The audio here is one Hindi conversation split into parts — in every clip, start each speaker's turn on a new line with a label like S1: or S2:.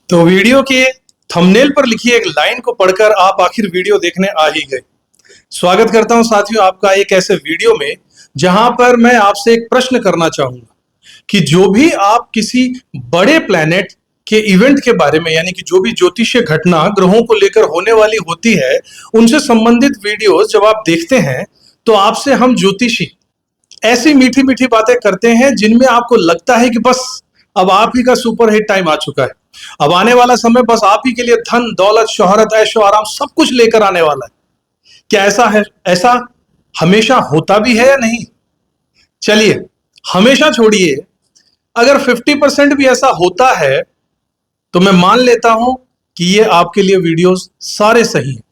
S1: तो वीडियो के थंबनेल पर लिखी एक लाइन को पढ़कर आप आखिर वीडियो देखने आ ही गए। स्वागत करता हूं साथियों आपका एक ऐसे वीडियो में जहां पर मैं आपसे एक प्रश्न करना चाहूंगा कि जो भी आप किसी बड़े प्लैनेट के इवेंट के बारे में यानी कि जो भी ज्योतिषीय घटना ग्रहों को लेकर होने वाली होती है उनसे संबंधित वीडियोस जब आप देखते हैं तो आपसे हम ज्योतिषी ऐसी मीठी मीठी बातें करते हैं जिनमें आपको लगता है कि बस अब आप ही का सुपर हिट टाइम आ चुका है। अब आने वाला समय बस आप ही के लिए धन दौलत शोहरत ऐशो आराम सब कुछ लेकर आने वाला है। क्या ऐसा है? ऐसा हमेशा होता भी है या नहीं? चलिए हमेशा छोड़िए, अगर 50% भी ऐसा होता है तो मैं मान लेता हूं कि ये आपके लिए वीडियोस सारे सही हैं।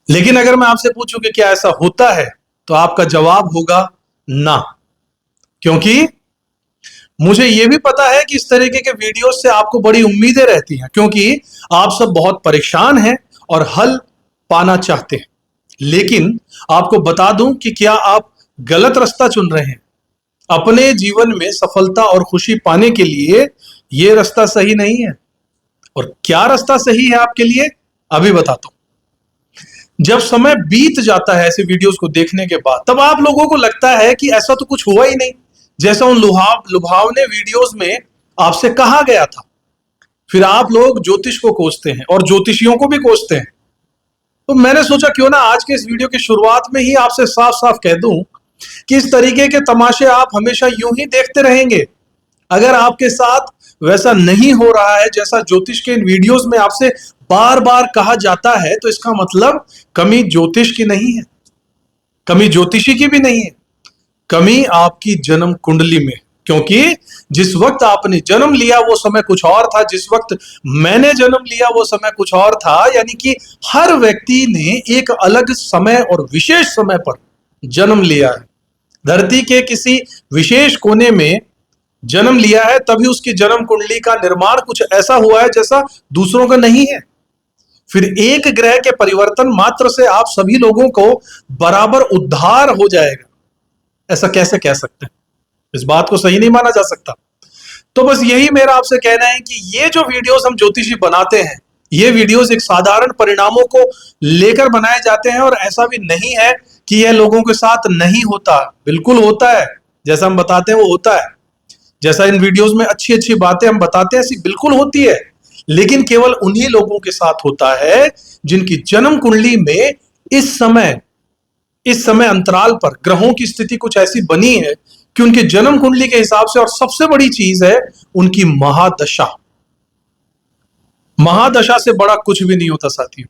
S1: लेकिन अगर मैं आपसे पूछूं कि क्या ऐसा होता है तो आपका जवाब होगा ना, क्योंकि मुझे यह भी पता है कि इस तरीके के वीडियोस से आपको बड़ी उम्मीदें रहती हैं, क्योंकि आप सब बहुत परेशान हैं और हल पाना चाहते हैं। लेकिन आपको बता दूं कि क्या आप गलत रास्ता चुन रहे हैं। अपने जीवन में सफलता और खुशी पाने के लिए यह रास्ता सही नहीं है। और क्या रास्ता सही है आपके लिए, अभी बताता हूं। जब समय बीत जाता है ऐसे वीडियोस को देखने के बाद, तब आप लोगों को लगता है कि ऐसा तो कुछ हुआ ही नहीं जैसा उन लुभावने वीडियोस में आपसे कहा गया था। फिर आप लोग ज्योतिष को कोसते हैं और ज्योतिषियों को भी कोसते हैं। तो मैंने सोचा क्यों ना आज के इस वीडियो की शुरुआत में ही आपसे साफ साफ कह दूं कि इस तरीके के तमाशे आप हमेशा यूं ही देखते रहेंगे। अगर आपके साथ वैसा नहीं हो रहा है जैसा ज्योतिष के इन वीडियोस में आपसे बार बार कहा जाता है, तो इसका मतलब कमी ज्योतिष की नहीं है, कमी ज्योतिषी की भी नहीं है, कमी आपकी जन्म कुंडली में। क्योंकि जिस वक्त आपने जन्म लिया वो समय कुछ और था, जिस वक्त मैंने जन्म लिया वो समय कुछ और था। यानी कि हर व्यक्ति ने एक अलग समय और विशेष समय पर जन्म लिया है। धरती के किसी विशेष कोने में जन्म लिया है, तभी उसकी जन्म कुंडली का निर्माण कुछ ऐसा हुआ है जैसा दूसरों का नहीं है। फिर एक ग्रह के परिवर्तन मात्र से आप सभी लोगों को बराबर उद्धार हो जाएगा, ऐसा कैसे कह सकते हैं? इस बात को सही नहीं माना जा सकता। तो बस यही मेरा आपसे कहना है कि ये जो वीडियोस हम ज्योतिषी बनाते हैं, ये वीडियोस एक साधारण परिणामों को लेकर बनाए जाते हैं। और ऐसा भी नहीं है कि यह लोगों के साथ नहीं होता, बिल्कुल होता है। जैसा हम बताते हैं वो होता है। जैसा इन वीडियोस में अच्छी अच्छी बातें हम बताते हैं ऐसी बिल्कुल होती है। लेकिन केवल उन्हीं लोगों के साथ होता है जिनकी जन्म कुंडली में इस समय अंतराल पर ग्रहों की स्थिति कुछ ऐसी बनी है कि उनके जन्म कुंडली के हिसाब से, और सबसे बड़ी चीज है उनकी महादशा। महादशा से बड़ा कुछ भी नहीं होता साथियों।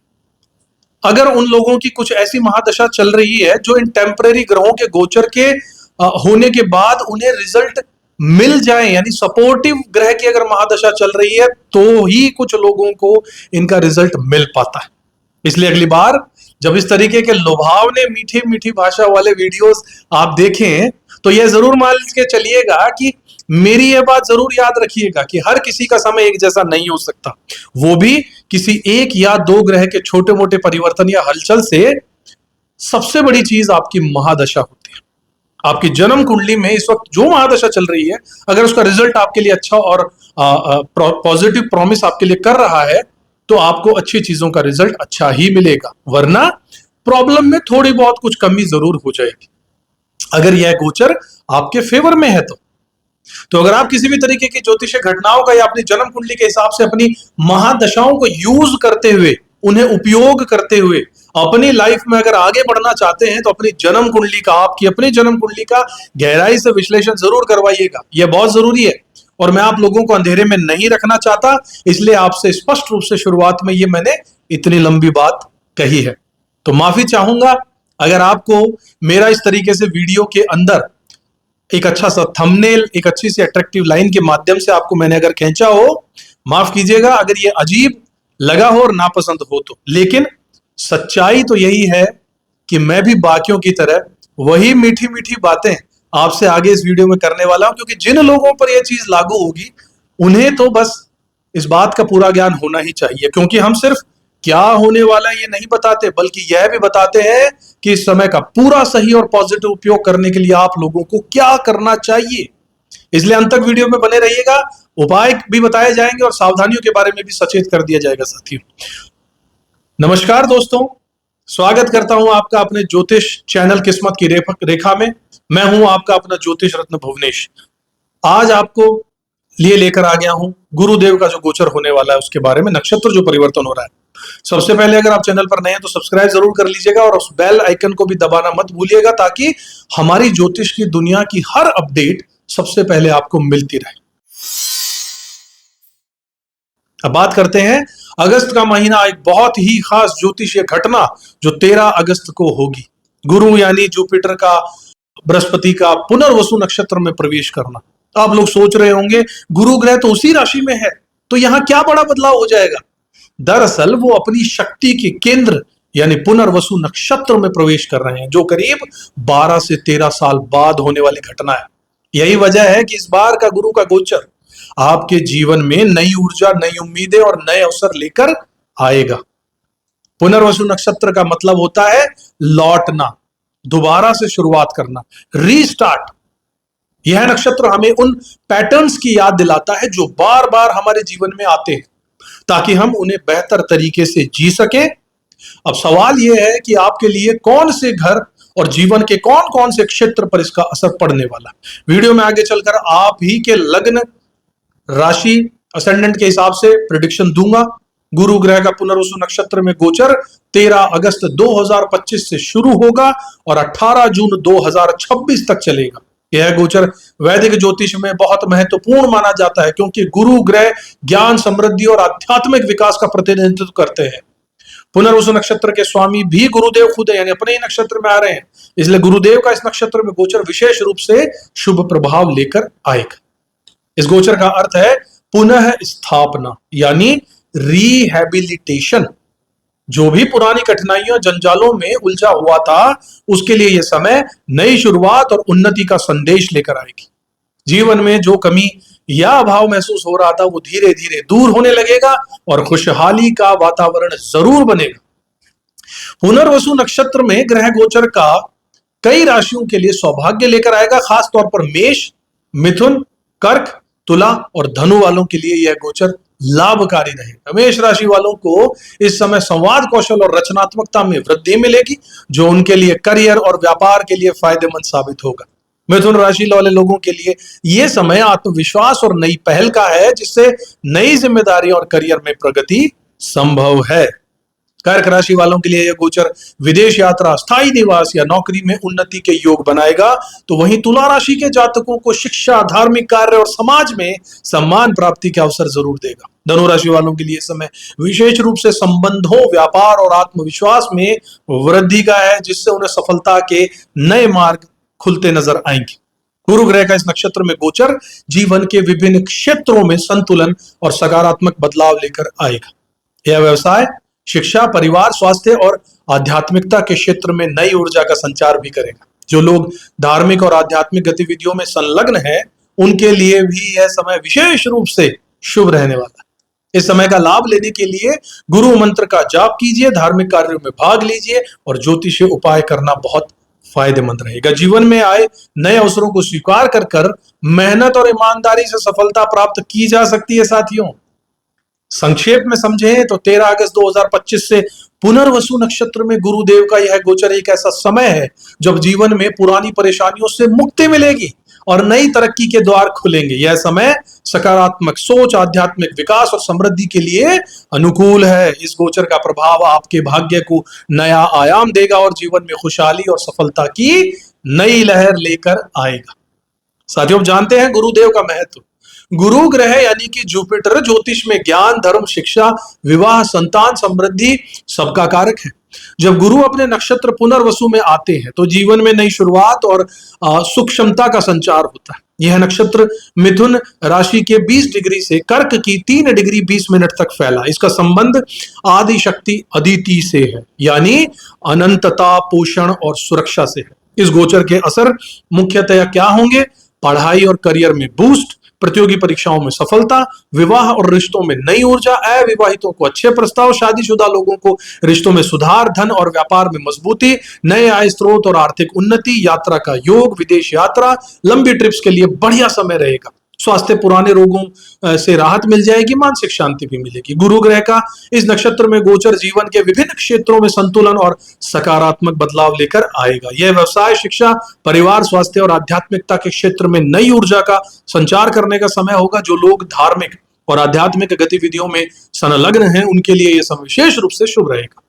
S1: अगर उन लोगों की कुछ ऐसी महादशा चल रही है जो इन टेम्परेरी ग्रहों के गोचर के होने के बाद उन्हें रिजल्ट मिल जाए, यानी सपोर्टिव ग्रह की अगर महादशा चल रही है तो ही कुछ लोगों को इनका रिजल्ट मिल पाता है। इसलिए अगली बार जब इस तरीके के लुभावने मीठी मीठी भाषा वाले वीडियोस आप देखें तो यह जरूर मान के चलिएगा कि मेरी यह बात जरूर याद रखिएगा कि हर किसी का समय एक जैसा नहीं हो सकता, वो भी किसी एक या दो ग्रह के छोटे मोटे परिवर्तन या हलचल से। सबसे बड़ी चीज आपकी महादशा होती है। आपकी जन्म कुंडली में इस वक्त जो महादशा चल रही है, अगर उसका रिजल्ट आपके लिए अच्छा और पॉजिटिव प्रॉमिस आपके लिए कर रहा है तो आपको अच्छी चीजों का रिजल्ट अच्छा ही मिलेगा, वरना प्रॉब्लम में थोड़ी बहुत कुछ कमी जरूर हो जाएगी अगर यह गोचर आपके फेवर में है। तो अगर आप किसी भी तरीके की ज्योतिषीय घटनाओं का या अपनी जन्म कुंडली के हिसाब से अपनी महादशाओं को यूज करते हुए, उन्हें उपयोग करते हुए अपनी लाइफ में अगर आगे बढ़ना चाहते हैं तो अपनी जन्म कुंडली का, आपकी अपनी जन्म कुंडली का गहराई से विश्लेषण जरूर करवाइएगा। यह बहुत जरूरी है और मैं आप लोगों को अंधेरे में नहीं रखना चाहता, इसलिए आपसे स्पष्ट रूप से शुरुआत में ये मैंने इतनी लंबी बात कही है। तो माफी चाहूंगा अगर आपको मेरा इस तरीके से वीडियो के अंदर एक अच्छा सा थंबनेल, एक अच्छी सी अट्रैक्टिव लाइन के माध्यम से आपको मैंने अगर खींचा हो, माफ कीजिएगा अगर ये अजीब लगा हो और नापसंद हो तो। लेकिन सच्चाई तो यही है कि मैं भी बाकियों की तरह वही मीठी मीठी बातें आपसे आगे इस वीडियो में करने वाला हूं, क्योंकि जिन लोगों पर यह चीज लागू होगी उन्हें तो बस इस बात का पूरा ज्ञान होना ही चाहिए। क्योंकि हम सिर्फ क्या होने वाला है ये नहीं बताते, बल्कि यह भी बताते हैं कि इस समय का पूरा सही और पॉजिटिव उपयोग करने के लिए आप लोगों को क्या करना चाहिए। इसलिए अंत तक वीडियो में बने रहिएगा। उपाय भी बताए जाएंगे और सावधानियों के बारे में भी सचेत कर दिया जाएगा साथियों। नमस्कार दोस्तों, स्वागत करता हूं आपका अपने ज्योतिष चैनल किस्मत की रेखा में। मैं हूं आपका अपना ज्योतिष रत्न भुवनेश। आज आपको लिए लेकर आ गया हूं गुरुदेव का जो गोचर होने वाला है उसके बारे में, नक्षत्र जो परिवर्तन हो रहा है। सबसे पहले अगर आप चैनल पर नए हैं तो सब्सक्राइब जरूर कर लीजिएगा और उस बेल आइकन को भी दबाना मत भूलिएगा, ताकि हमारी ज्योतिष की दुनिया की हर अपडेट सबसे पहले आपको मिलती रहे। अब बात करते हैं अगस्त का महीना, एक बहुत ही खास ज्योतिषीय घटना जो 13 अगस्त को होगी। गुरु यानी जुपिटर का, बृहस्पति का पुनर्वसु नक्षत्र में प्रवेश करना। आप लोग सोच रहे होंगे गुरु ग्रह तो उसी राशि में है, तो यहां क्या बड़ा बदलाव हो जाएगा। दरअसल वो अपनी शक्ति के केंद्र यानी पुनर्वसु नक्षत्र में प्रवेश कर रहे हैं, जो करीब 12 से 13 साल बाद होने वाली घटना है। यही वजह है कि इस बार का गुरु का गोचर आपके जीवन में नई ऊर्जा, नई उम्मीदें और नए अवसर लेकर आएगा। पुनर्वसु नक्षत्र का मतलब होता है लौटना, दोबारा से शुरुआत करना, रीस्टार्ट। यह नक्षत्र हमें उन पैटर्न्स की याद दिलाता है जो बार बार हमारे जीवन में आते हैं, ताकि हम उन्हें बेहतर तरीके से जी सकें। अब सवाल यह है कि आपके लिए कौन से घर और जीवन के कौन कौन से क्षेत्र पर इसका असर पड़ने वाला। वीडियो में आगे चलकर आप ही के लग्न, राशि, असेंडेंट के हिसाब से प्रेडिक्शन दूंगा। गुरु ग्रह का पुनर्वसु नक्षत्र में गोचर 13 अगस्त 2025 से शुरू होगा और 18 जून 2026 तक चलेगा। यह गोचर वैदिक ज्योतिष में बहुत महत्वपूर्ण माना जाता है, क्योंकि गुरु ग्रह ज्ञान, समृद्धि और आध्यात्मिक विकास का प्रतिनिधित्व करते हैं। पुनर्वसु नक्षत्र के स्वामी भी गुरुदेव खुद है, यानी अपने ही नक्षत्र में आ रहे हैं, इसलिए गुरुदेव का इस नक्षत्र में गोचर विशेष रूप से शुभ प्रभाव लेकर आएगा। इस गोचर का अर्थ है पुनः स्थापना यानी रिहैबिलिटेशन। जो भी पुरानी कठिनाइयों, जंजालों में उलझा हुआ था, उसके लिए यह समय नई शुरुआत और उन्नति का संदेश लेकर आएगी। जीवन में जो कमी या अभाव महसूस हो रहा था वो धीरे धीरे दूर होने लगेगा और खुशहाली का वातावरण जरूर बनेगा। पुनर्वसु नक्षत्र में ग्रह गोचर का कई राशियों के लिए सौभाग्य लेकर आएगा, खास तौर पर मेष, मिथुन, कर्क, तुला और धनु वालों के लिए यह गोचर लाभकारी रहेगा। मेष राशि वालों को इस समय संवाद कौशल और रचनात्मकता में वृद्धि मिलेगी, जो उनके लिए करियर और व्यापार के लिए फायदेमंद साबित होगा। मिथुन राशि वाले लोगों के लिए यह समय आत्मविश्वास और नई पहल का है, जिससे नई जिम्मेदारी और करियर में प्रगति संभव है। कर्क राशि वालों के लिए यह गोचर विदेश यात्रा, स्थायी निवास या नौकरी में उन्नति के योग बनाएगा। तो वहीं तुला राशि के जातकों को शिक्षा, धार्मिक कार्य और समाज में सम्मान प्राप्ति के अवसर जरूर देगा। धनु राशि वालों के लिए समय विशेष रूप से संबंधों, व्यापार और आत्मविश्वास में वृद्धि का है, जिससे उन्हें सफलता के नए मार्ग खुलते नजर आएंगे। गुरु ग्रह का इस नक्षत्र में गोचर जीवन के विभिन्न क्षेत्रों में संतुलन और सकारात्मक बदलाव लेकर आएगा। यह व्यवसाय, शिक्षा, परिवार, स्वास्थ्य और आध्यात्मिकता के क्षेत्र में नई ऊर्जा का संचार भी करेगा। जो लोग धार्मिक और आध्यात्मिक गतिविधियों में संलग्न हैं, उनके लिए भी यह समय विशेष रूप से शुभ रहने वाला है। इस समय का लाभ लेने के लिए गुरु मंत्र का जाप कीजिए, धार्मिक कार्यों में भाग लीजिए और ज्योतिषीय उपाय करना बहुत फायदेमंद रहेगा। जीवन में आए नए अवसरों को स्वीकार कर मेहनत और ईमानदारी से सफलता प्राप्त की जा सकती है। साथियों, संक्षेप में समझें तो 13 अगस्त 2025 से पुनर्वसु नक्षत्र में गुरुदेव का यह गोचर एक ऐसा समय है जब जीवन में पुरानी परेशानियों से मुक्ति मिलेगी और नई तरक्की के द्वार खुलेंगे। यह समय सकारात्मक सोच, आध्यात्मिक विकास और समृद्धि के लिए अनुकूल है। इस गोचर का प्रभाव आपके भाग्य को नया आयाम देगा और जीवन में खुशहाली और सफलता की नई लहर लेकर आएगा। साथियों, जानते हैं गुरुदेव का महत्व। गुरु ग्रह यानी कि जुपिटर ज्योतिष में ज्ञान, धर्म, शिक्षा, विवाह, संतान, समृद्धि सबका कारक है। जब गुरु अपने नक्षत्र पुनर्वसु में आते हैं तो जीवन में नई शुरुआत और सुख क्षमता का संचार होता है। यह नक्षत्र मिथुन राशि के 20 डिग्री से कर्क की 3 डिग्री 20 मिनट तक फैला। इसका संबंध आदि शक्ति अदिति से है, यानी अनंतता, पोषण और सुरक्षा से है। इस गोचर के असर मुख्यतः क्या होंगे? पढ़ाई और करियर में बूस्ट, प्रतियोगी परीक्षाओं में सफलता, विवाह और रिश्तों में नई ऊर्जा, अविवाहितों को अच्छे प्रस्ताव, शादीशुदा लोगों को रिश्तों में सुधार, धन और व्यापार में मजबूती, नए आय स्रोत और आर्थिक उन्नति, यात्रा का योग, विदेश यात्रा, लंबी ट्रिप्स के लिए बढ़िया समय रहेगा। स्वास्थ्य, पुराने रोगों से राहत मिल जाएगी, मानसिक शांति भी मिलेगी। गुरु ग्रह का इस नक्षत्र में गोचर जीवन के विभिन्न क्षेत्रों में संतुलन और सकारात्मक बदलाव लेकर आएगा। यह व्यवसाय, शिक्षा, परिवार, स्वास्थ्य और आध्यात्मिकता के क्षेत्र में नई ऊर्जा का संचार करने का समय होगा। जो लोग धार्मिक और आध्यात्मिक गतिविधियों में संलग्न हैं, उनके लिए यह समय विशेष रूप से शुभ रहेगा।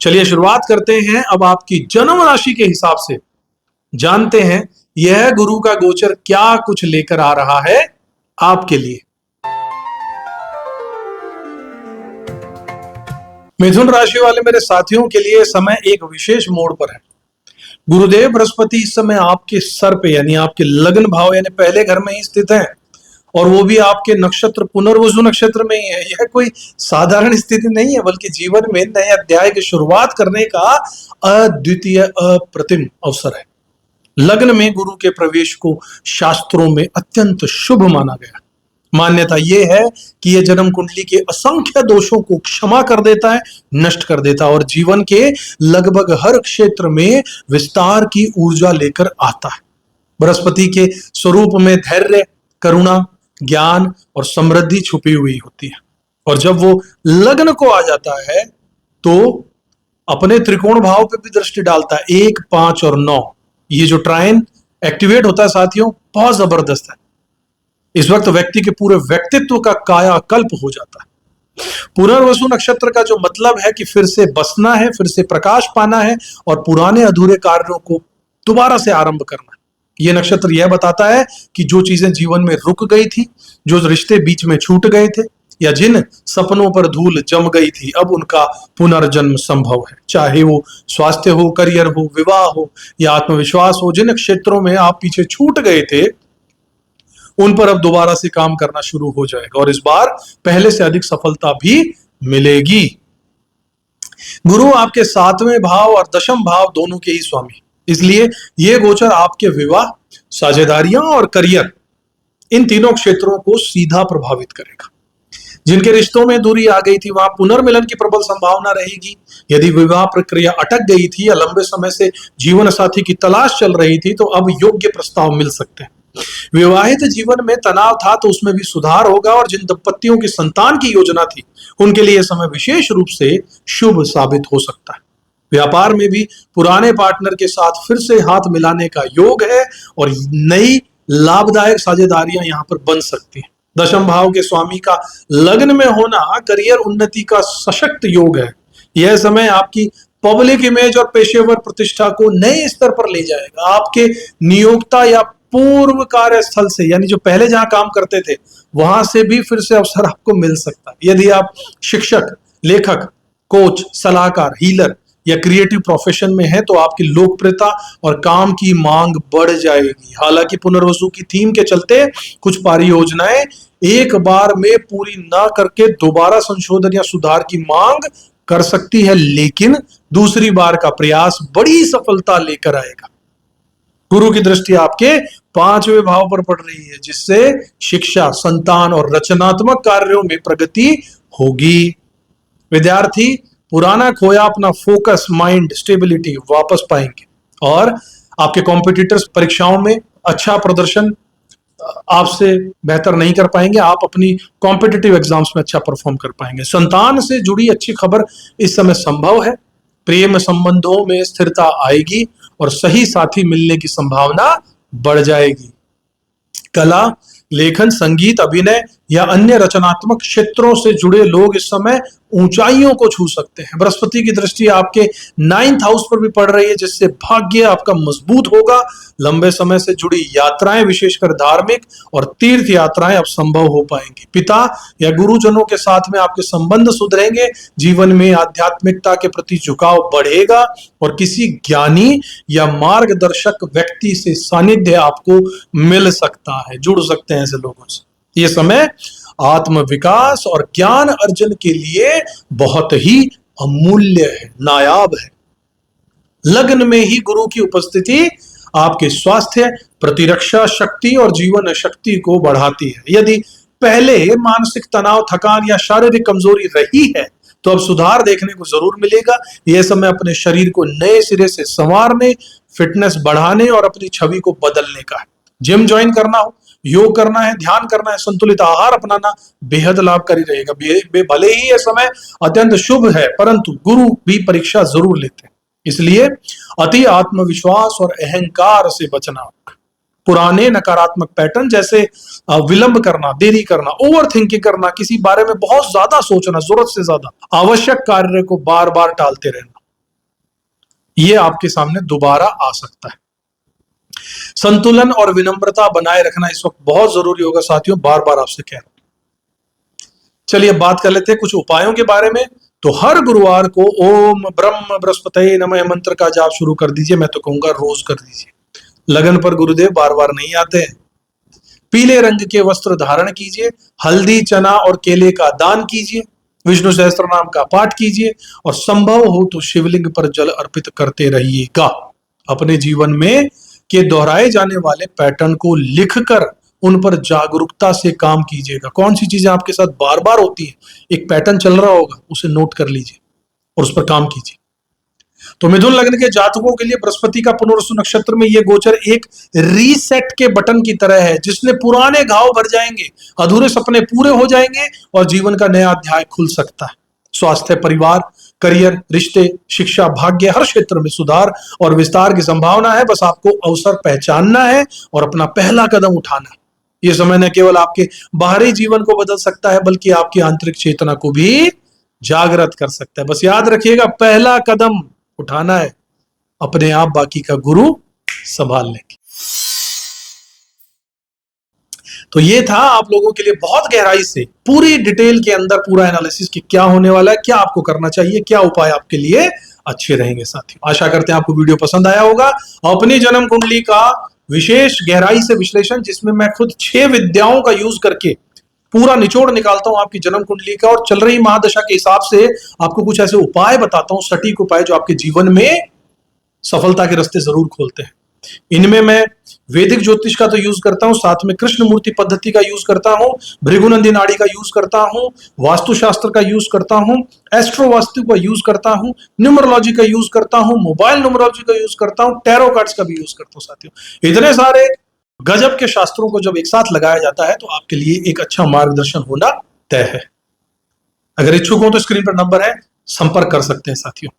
S1: चलिए शुरुआत करते हैं। अब आपकी जन्म राशि के हिसाब से जानते हैं यह गुरु का गोचर क्या कुछ लेकर आ रहा है आपके लिए। मिथुन राशि वाले मेरे साथियों के लिए समय एक विशेष मोड़ पर है। गुरुदेव बृहस्पति इस समय आपके सर पे यानी आपके लग्न भाव यानी पहले घर में ही स्थित है, और वो भी आपके नक्षत्र पुनर्वसु नक्षत्र में ही है। यह कोई साधारण स्थिति नहीं है, बल्कि जीवन में नए अध्याय की शुरुआत करने का अद्वितीय अप्रतिम अवसर है। लग्न में गुरु के प्रवेश को शास्त्रों में अत्यंत शुभ माना गया। मान्यता यह है कि यह जन्म कुंडली के असंख्य दोषों को क्षमा कर देता है, नष्ट कर देता है, और जीवन के लगभग हर क्षेत्र में विस्तार की ऊर्जा लेकर आता है। बृहस्पति के स्वरूप में धैर्य, करुणा, ज्ञान और समृद्धि छुपी हुई होती है, और जब वो लग्न को आ जाता है तो अपने त्रिकोण भाव पे भी दृष्टि डालता है। 1, 5 और 9 ये जो ट्रायन एक्टिवेट होता है साथियों, बहुत जबरदस्त है। इस वक्त व्यक्ति के पूरे व्यक्तित्व का कायाकल्प हो जाता है। पुनर्वसु नक्षत्र का जो मतलब है कि फिर से बसना है, फिर से प्रकाश पाना है, और पुराने अधूरे कार्यों को दोबारा से आरंभ करना है। यह नक्षत्र यह बताता है कि जो चीजें जीवन में रुक गई थी, जो रिश्ते बीच में छूट गए थे, या जिन सपनों पर धूल जम गई थी, अब उनका पुनर्जन्म संभव है। चाहे वो स्वास्थ्य हो, करियर हो, विवाह हो या आत्मविश्वास हो, जिन क्षेत्रों में आप पीछे छूट गए थे उन पर अब दोबारा से काम करना शुरू हो जाएगा, और इस बार पहले से अधिक सफलता भी मिलेगी। गुरु आपके 7वें भाव और 10वें भाव दोनों के ही स्वामी, इसलिए यह गोचर आपके विवाह, साझेदारियां और करियर, इन तीनों क्षेत्रों को सीधा प्रभावित करेगा। जिनके रिश्तों में दूरी आ गई थी वहां पुनर्मिलन की प्रबल संभावना रहेगी। यदि विवाह प्रक्रिया अटक गई थी या लंबे समय से जीवन साथी की तलाश चल रही थी, तो अब योग्य प्रस्ताव मिल सकते हैं। विवाहित जीवन में तनाव था तो उसमें भी सुधार होगा, और जिन दंपतियों की संतान की योजना थी उनके लिए समय विशेष रूप से शुभ साबित हो सकता है। व्यापार में भी पुराने पार्टनर के साथ फिर से हाथ मिलाने का योग है, और नई लाभदायक साझेदारियां यहां पर बन सकती हैं। 10वें भाव के स्वामी का लग्न में होना करियर उन्नति का सशक्त योग है। यह समय आपकी पब्लिक इमेज और पेशेवर प्रतिष्ठा को नए स्तर पर ले जाएगा। आपके नियोक्ता या पूर्व कार्यस्थल से, यानी जो पहले जहां काम करते थे वहां से भी फिर से अवसर आपको मिल सकता है। यदि आप शिक्षक, लेखक, कोच, सलाहकार, हीलर या क्रिएटिव प्रोफेशन में है तो आपकी लोकप्रियता और काम की मांग बढ़ जाएगी। हालांकि पुनर्वसु की थीम के चलते कुछ परियोजनाएं एक बार में पूरी ना करके दोबारा संशोधन या सुधार की मांग कर सकती है, लेकिन दूसरी बार का प्रयास बड़ी सफलता लेकर आएगा। गुरु की दृष्टि आपके 5वें भाव पर पड़ रही है, जिससे शिक्षा, संतान और रचनात्मक कार्यों में प्रगति होगी। विद्यार्थी पुराना खोया अपना फोकस, माइंड स्टेबिलिटी वापस पाएंगे, और आपके कॉम्पिटिटर्स परीक्षाओं में अच्छा प्रदर्शन आपसे बेहतर नहीं कर पाएंगे। आप अपनी कॉम्पिटिटिव एग्जाम्स में अच्छा परफॉर्म कर पाएंगे। संतान से जुड़ी अच्छी खबर इस समय संभव है। प्रेम संबंधों में स्थिरता आएगी और सही साथी मिलने की संभावना बढ़ जाएगी। कला, लेखन, संगीत, अभिनय या अन्य रचनात्मक क्षेत्रों से जुड़े लोग इस समय ऊंचाइयों को छू सकते हैं। बृहस्पति की दृष्टि आपके 9th हाउस पर भी पड़ रही है, जिससे भाग्य आपका मजबूत होगा। लंबे समय से जुड़ी यात्राएं, विशेषकर धार्मिक और तीर्थ यात्राएं अब संभव हो पाएंगी। पिता या गुरुजनों के साथ में आपके संबंध सुधरेंगे। जीवन में आध्यात्मिकता के प्रति झुकाव बढ़ेगा, और किसी ज्ञानी या मार्गदर्शक व्यक्ति से सानिध्य आपको मिल सकता है। जुड़ सकते हैं ऐसे लोगों से। यह समय आत्म विकास और ज्ञान अर्जन के लिए बहुत ही अमूल्य है, नायाब है। लग्न में ही गुरु की उपस्थिति आपके स्वास्थ्य, प्रतिरक्षा शक्ति और जीवन शक्ति को बढ़ाती है। यदि पहले मानसिक तनाव, थकान या शारीरिक कमजोरी रही है तो अब सुधार देखने को जरूर मिलेगा। यह समय अपने शरीर को नए सिरे से संवारने, फिटनेस बढ़ाने और अपनी छवि को बदलने का है। जिम ज्वाइन करना हो, योग करना है, ध्यान करना है, संतुलित आहार अपनाना बेहद लाभकारी रहेगा। भले ही यह समय अत्यंत शुभ है, परंतु गुरु भी परीक्षा जरूर लेते हैं। इसलिए अति आत्मविश्वास और अहंकार से बचना, पुराने नकारात्मक पैटर्न जैसे विलंब करना, देरी करना, ओवर थिंकिंग करना, किसी बारे में बहुत ज्यादा सोचना, जरूरत से ज्यादा, आवश्यक कार्य को बार बार टालते रहना, यह आपके सामने दोबारा आ सकता है। संतुलन और विनम्रता बनाए रखना इस वक्त बहुत जरूरी होगा साथियों, बार बार आपसे कह रहा हूं। चलिए बात कर लेते हैं कुछ उपायों के बारे में। तो हर गुरुवार को ओम ब्रह्म बृहस्पतये नमः मंत्र का जाप शुरू कर दीजिए। मैं तो कहूंगा रोज कर दीजिए। लगन पर गुरुदेव बार बार नहीं आते हैं। पीले रंग के वस्त्र धारण कीजिए, हल्दी, चना और केले का दान कीजिए, विष्णु सहस्त्र नाम का पाठ कीजिए और संभव हो तो शिवलिंग पर जल अर्पित करते रहिएगा। अपने जीवन में के दोहराए जाने वाले पैटर्न को लिखकर उन पर जागरूकता से काम कीजिएगा। कौन सी चीजें आपके साथ बार बार होती है, एक पैटर्न चल रहा होगा, उसे नोट कर लीजिए और उस पर काम कीजिए। तो मिथुन लग्न के जातकों के लिए बृहस्पति का पुनर्वसु नक्षत्र में यह गोचर एक रीसेट के बटन की तरह है, जिसने पुराने घाव भर जाएंगे, अधूरे सपने पूरे हो जाएंगे और जीवन का नया अध्याय खुल सकता है। स्वास्थ्य, परिवार, करियर, रिश्ते, शिक्षा, भाग्य, हर क्षेत्र में सुधार और विस्तार की संभावना है। बस आपको अवसर पहचानना है और अपना पहला कदम उठाना है। यह समय न केवल आपके बाहरी जीवन को बदल सकता है, बल्कि आपकी आंतरिक चेतना को भी जागृत कर सकता है। बस याद रखिएगा, पहला कदम उठाना है, अपने आप बाकी का गुरु संभाल लेंगे। तो ये था आप लोगों के लिए बहुत गहराई से पूरी डिटेल के अंदर पूरा एनालिसिस कि क्या होने वाला है, क्या आपको करना चाहिए, क्या उपाय आपके लिए अच्छे रहेंगे। साथियों आशा करते हैं आपको वीडियो पसंद आया होगा। अपनी जन्म कुंडली का विशेष गहराई से विश्लेषण, जिसमें मैं खुद 6 विद्याओं का यूज करके पूरा निचोड़ निकालता हूं आपकी जन्म कुंडली का, और चल रही महादशा के हिसाब से आपको कुछ ऐसे उपाय बताता हूं, सटीक उपाय जो आपके जीवन में सफलता के रास्ते जरूर खोलते हैं। इनमें मैं वैदिक ज्योतिष का तो यूज करता हूं, साथ में कृष्ण मूर्ति पद्धति का यूज करता हूं, भृगुनंदी नाड़ी का यूज करता हूं, वास्तुशास्त्र का यूज करता हूं, एस्ट्रो वास्तु का यूज करता हूं, न्यूमरोलॉजी का यूज करता हूं, मोबाइल न्यूमरोलॉजी का यूज करता हूं, टैरो कार्ड्स का भी यूज करता हूं। साथियों इतने सारे गजब के शास्त्रों को जब एक साथ लगाया जाता है तो आपके लिए एक अच्छा मार्गदर्शन होना तय है। अगर इच्छुक हो तो स्क्रीन पर नंबर है, संपर्क कर सकते हैं। साथियों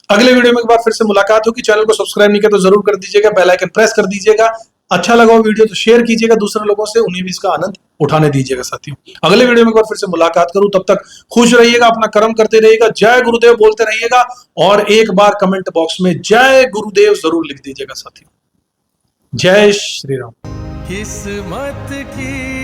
S1: अगले वीडियो में एक बार फिर से मुलाकात होगी। चैनल को सब्सक्राइब नहीं किया तो जरूर कर दीजिएगा, बेल आइकन प्रेस कर दीजिएगा। अच्छा लगा हो वीडियो तो शेयर कीजिएगा दूसरे लोगों से, उन्हें भी इसका आनंद उठाने दीजिएगा। साथियों अगले वीडियो में एक बार फिर से मुलाकात करूं, तब तक खुश रहिएगा, अपना कर्म करते रहिएगा, जय गुरुदेव बोलते रहिएगा और एक बार कमेंट बॉक्स में जय गुरुदेव जरूर लिख दीजिएगा। साथियों जय श्री राम।
S2: किस्मत की